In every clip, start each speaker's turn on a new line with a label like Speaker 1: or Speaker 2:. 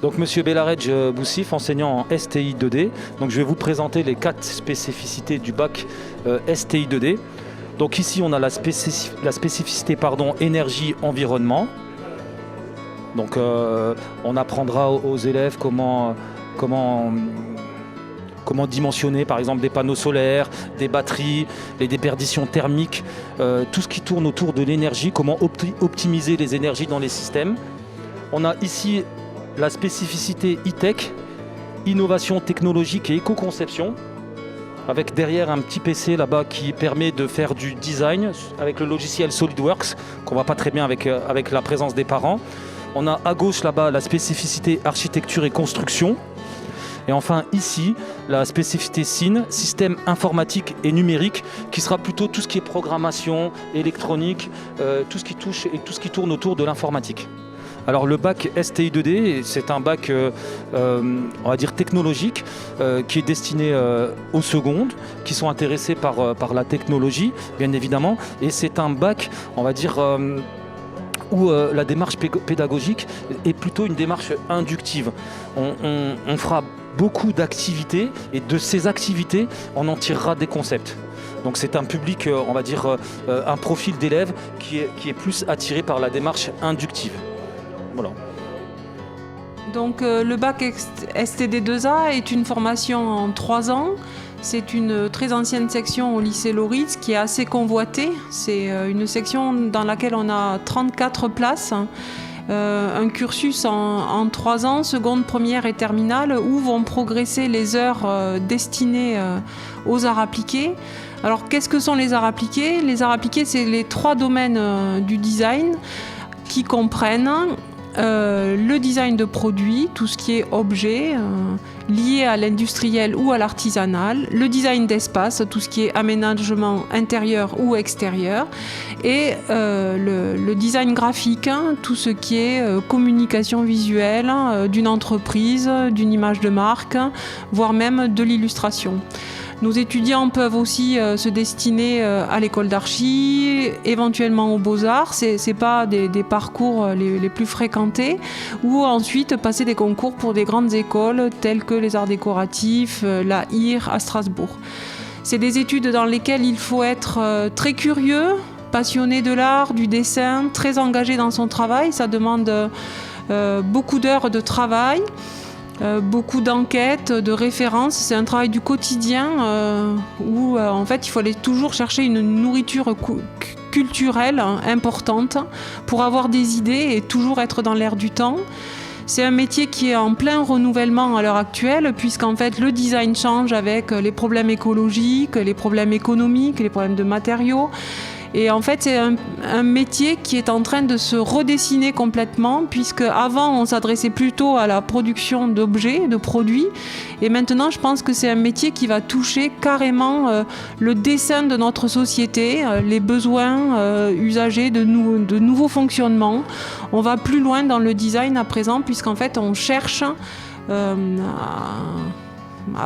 Speaker 1: Donc Monsieur Belaredj Boussif, enseignant en STI 2D. Donc je vais vous présenter les 4 spécificités du bac STI 2D. Donc ici on a la spécificité énergie-environnement. Donc on apprendra aux élèves comment dimensionner par exemple des panneaux solaires, des batteries, les déperditions thermiques, tout ce qui tourne autour de l'énergie, comment optimiser les énergies dans les systèmes. On a ici la spécificité e-tech, innovation technologique et éco-conception, avec derrière un petit PC là-bas qui permet de faire du design avec le logiciel SolidWorks, qu'on ne voit pas très bien avec la présence des parents. On a à gauche là-bas la spécificité architecture et construction. Et enfin ici, la spécificité SIN, système informatique et numérique, qui sera plutôt tout ce qui est programmation, électronique, tout ce qui touche et tout ce qui tourne autour de l'informatique. Alors le bac STI 2D, c'est un bac on va dire technologique qui est destiné aux secondes, qui sont intéressés par la technologie, bien évidemment. Et c'est un bac, on va dire, où la démarche pédagogique est plutôt une démarche inductive. On fera beaucoup d'activités et de ces activités, on en tirera des concepts. Donc c'est un public, on va dire, un profil d'élève qui est plus attiré par la démarche inductive. Voilà.
Speaker 2: Donc le bac STD2A est une formation en 3 ans. C'est une très ancienne section au lycée Loritz qui est assez convoitée. C'est une section dans laquelle on a 34 places. Un cursus en 3 ans, seconde, première et terminale, où vont progresser les heures destinées aux arts appliqués. Alors qu'est-ce que sont les arts appliqués ? Les arts appliqués, c'est les 3 domaines du design qui comprennent le design de produits, tout ce qui est objet lié à l'industriel ou à l'artisanal, le design d'espace, tout ce qui est aménagement intérieur ou extérieur, et le design graphique, tout ce qui est communication visuelle d'une entreprise, d'une image de marque, voire même de l'illustration. Nos étudiants peuvent aussi se destiner à l'école d'archi, éventuellement aux beaux-arts, c'est pas des parcours les plus fréquentés, ou ensuite passer des concours pour des grandes écoles telles que les arts décoratifs, la IR à Strasbourg. C'est des études dans lesquelles il faut être très curieux, passionné de l'art, du dessin, très engagé dans son travail, ça demande beaucoup d'heures de travail. Beaucoup d'enquêtes, de références, c'est un travail du quotidien où en fait il faut aller toujours chercher une nourriture culturelle importante pour avoir des idées et toujours être dans l'air du temps. C'est un métier qui est en plein renouvellement à l'heure actuelle puisqu'en fait le design change avec les problèmes écologiques, les problèmes économiques, les problèmes de matériaux. Et en fait, c'est un métier qui est en train de se redessiner complètement, puisque avant on s'adressait plutôt à la production d'objets, de produits, et maintenant je pense que c'est un métier qui va toucher carrément le dessin de notre société, les besoins usagers de nouveaux fonctionnements. On va plus loin dans le design à présent, puisqu'en fait on cherche à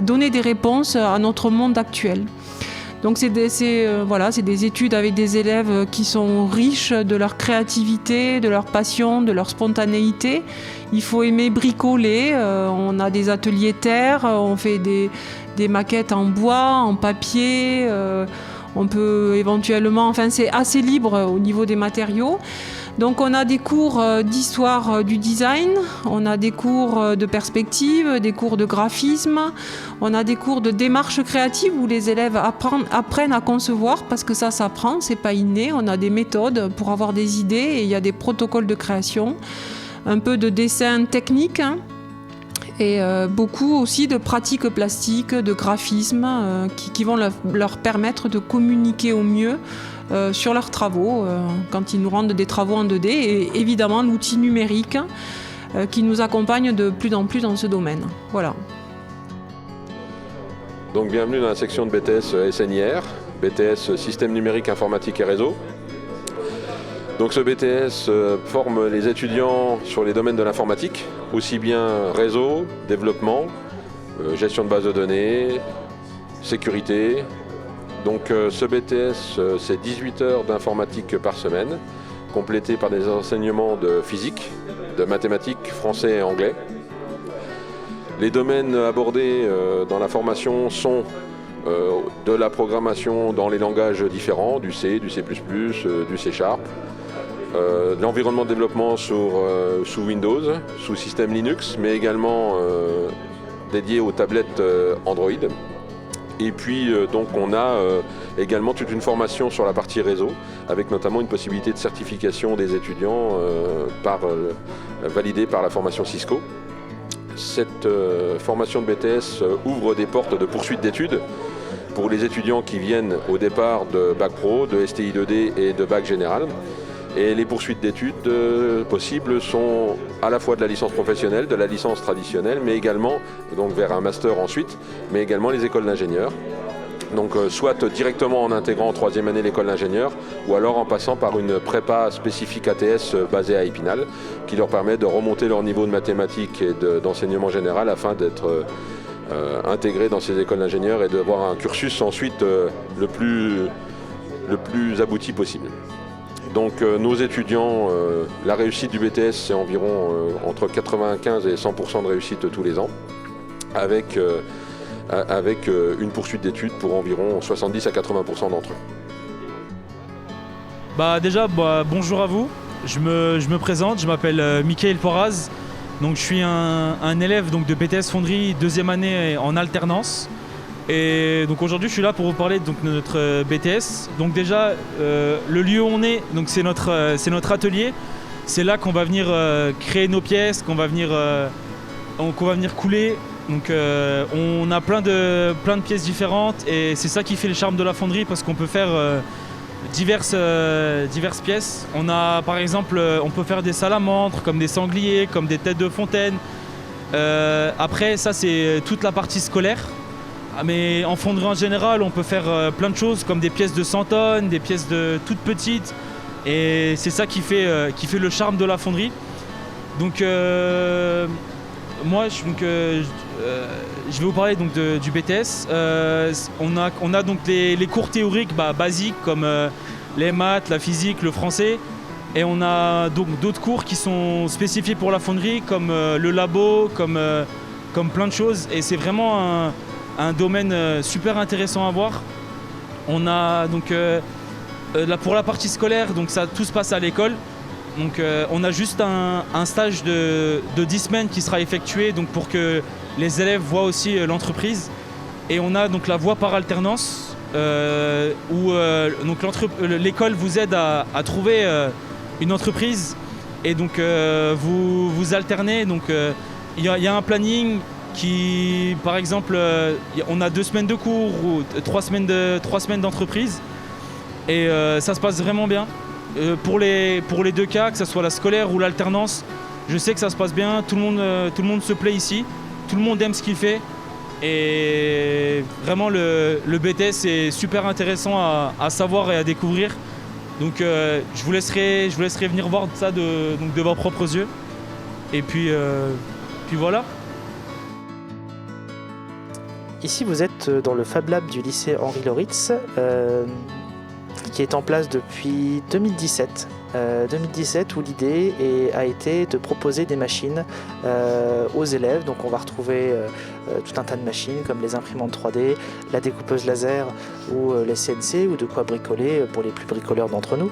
Speaker 2: donner des réponses à notre monde actuel. Donc c'est des études avec des élèves qui sont riches de leur créativité, de leur passion, de leur spontanéité. Il faut aimer bricoler, on a des ateliers terre, on fait des maquettes en bois, en papier, on peut éventuellement, c'est assez libre au niveau des matériaux. Donc on a des cours d'histoire du design, on a des cours de perspective, des cours de graphisme, on a des cours de démarche créative où les élèves apprennent à concevoir parce que ça s'apprend, c'est pas inné. On a des méthodes pour avoir des idées et il y a des protocoles de création, un peu de dessin technique et beaucoup aussi de pratiques plastiques, de graphisme qui vont leur permettre de communiquer au mieux sur leurs travaux, quand ils nous rendent des travaux en 2D, et évidemment l'outil numérique qui nous accompagne de plus en plus dans ce domaine. Voilà.
Speaker 3: Donc bienvenue dans la section de BTS SNIR, BTS Système numérique informatique et réseau. Donc ce BTS forme les étudiants sur les domaines de l'informatique, aussi bien réseau, développement, gestion de base de données, sécurité. Donc ce BTS, c'est 18 heures d'informatique par semaine, complété par des enseignements de physique, de mathématiques, français et anglais. Les domaines abordés dans la formation sont de la programmation dans les langages différents, du C, du C++, du C#, de l'environnement de développement sous Windows, sous système Linux, mais également dédié aux tablettes Android. Et puis donc on a également toute une formation sur la partie réseau, avec notamment une possibilité de certification des étudiants validée par la formation Cisco. Cette formation de BTS ouvre des portes de poursuite d'études pour les étudiants qui viennent au départ de Bac Pro, de STI 2D et de Bac Général. Et les poursuites d'études possibles sont à la fois de la licence professionnelle, de la licence traditionnelle, mais également, donc vers un master ensuite, mais également les écoles d'ingénieurs. Donc soit directement en intégrant en troisième année l'école d'ingénieur, ou alors en passant par une prépa spécifique ATS basée à Épinal, qui leur permet de remonter leur niveau de mathématiques et d'enseignement général afin d'être intégrés dans ces écoles d'ingénieurs et d'avoir un cursus ensuite le plus abouti possible. Donc nos étudiants, la réussite du BTS c'est environ entre 95 et 100% de réussite tous les ans, avec une poursuite d'études pour environ 70 à 80% d'entre eux.
Speaker 4: Déjà, bonjour à vous, je me présente, je m'appelle Mickaël Poraz, donc je suis un élève donc, de BTS Fonderie, deuxième année en alternance. Et donc aujourd'hui je suis là pour vous parler donc, de notre BTS. Donc déjà le lieu où on est, donc c'est notre atelier. C'est là qu'on va venir créer nos pièces, qu'on va venir couler. Donc on a plein de pièces différentes et c'est ça qui fait le charme de la fonderie parce qu'on peut faire diverses pièces. On a par exemple, on peut faire des salamandres, comme des sangliers, comme des têtes de fontaine. Après ça c'est toute la partie scolaire. Mais en fonderie en général, on peut faire plein de choses comme des pièces de 100 tonnes, des pièces toutes petites. Et c'est ça qui fait le charme de la fonderie. Donc moi, je vais vous parler donc, du BTS. On a donc les cours théoriques basiques comme les maths, la physique, le français. Et on a donc d'autres cours qui sont spécifiés pour la fonderie comme le labo, comme plein de choses. Et c'est vraiment un domaine super intéressant à voir. On a donc pour la partie scolaire, donc tout se passe à l'école. Donc on a juste un stage de 10 semaines qui sera effectué donc, pour que les élèves voient aussi l'entreprise. Et on a donc la voie par alternance où donc l'école vous aide à trouver une entreprise et donc vous alternez. Donc il y a un planning qui, par exemple, on a 2 semaines de cours ou 3 semaines d'entreprise et ça se passe vraiment bien. Pour les deux cas, que ce soit la scolaire ou l'alternance, je sais que ça se passe bien, tout le monde se plaît ici, tout le monde aime ce qu'il fait et vraiment le BTS est super intéressant à savoir et à découvrir. Donc je vous laisserai venir voir ça de vos propres yeux et puis voilà.
Speaker 5: Ici, vous êtes dans le Fab Lab du lycée Henri Loritz, qui est en place depuis 2017. 2017 où l'idée a été de proposer des machines aux élèves. Donc on va retrouver tout un tas de machines comme les imprimantes 3D, la découpeuse laser ou les CNC ou de quoi bricoler pour les plus bricoleurs d'entre nous.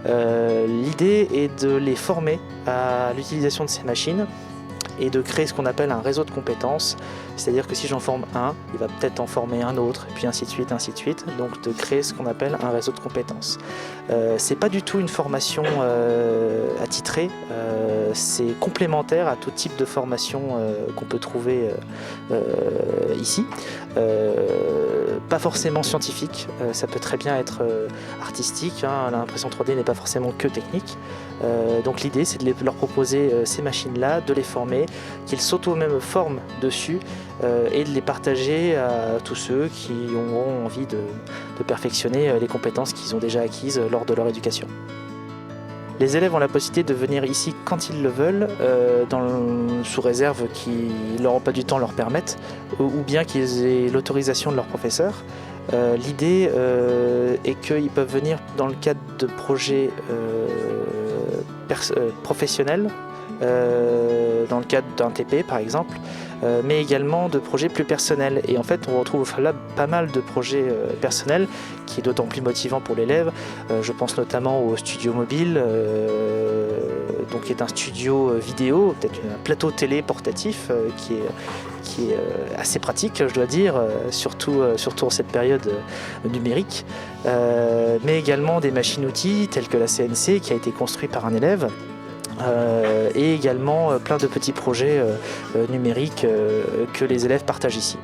Speaker 5: L'idée est de les former à l'utilisation de ces machines et de créer ce qu'on appelle un réseau de compétences. C'est-à-dire que si j'en forme un, il va peut-être en former un autre, et puis ainsi de suite, ainsi de suite. Donc de créer ce qu'on appelle un réseau de compétences. C'est pas du tout une formation attitrée, c'est complémentaire à tout type de formation qu'on peut trouver ici. Pas forcément scientifique, ça peut très bien être artistique, hein. L'impression 3D n'est pas forcément que technique. Donc l'idée c'est de leur proposer ces machines-là, de les former, qu'ils s'auto-même forment dessus et de les partager à tous ceux qui auront envie de perfectionner les compétences qu'ils ont déjà acquises lors de leur éducation. Les élèves ont la possibilité de venir ici quand ils le veulent, sous réserve qu'ils leur emploi du temps leur permette, ou bien qu'ils aient l'autorisation de leur professeur. L'idée est qu'ils peuvent venir dans le cadre de projets professionnels dans le cadre d'un TP par exemple, mais également de projets plus personnels. Et en fait, on retrouve au Fab Lab pas mal de projets personnels, qui est d'autant plus motivant pour l'élève. Je pense notamment au studio mobile, donc qui est un studio vidéo, peut-être un plateau télé portatif, qui est assez pratique, je dois dire, surtout en cette période numérique, mais également des machines-outils telles que la CNC qui a été construite par un élève, et également plein de petits projets numériques que les élèves partagent ici.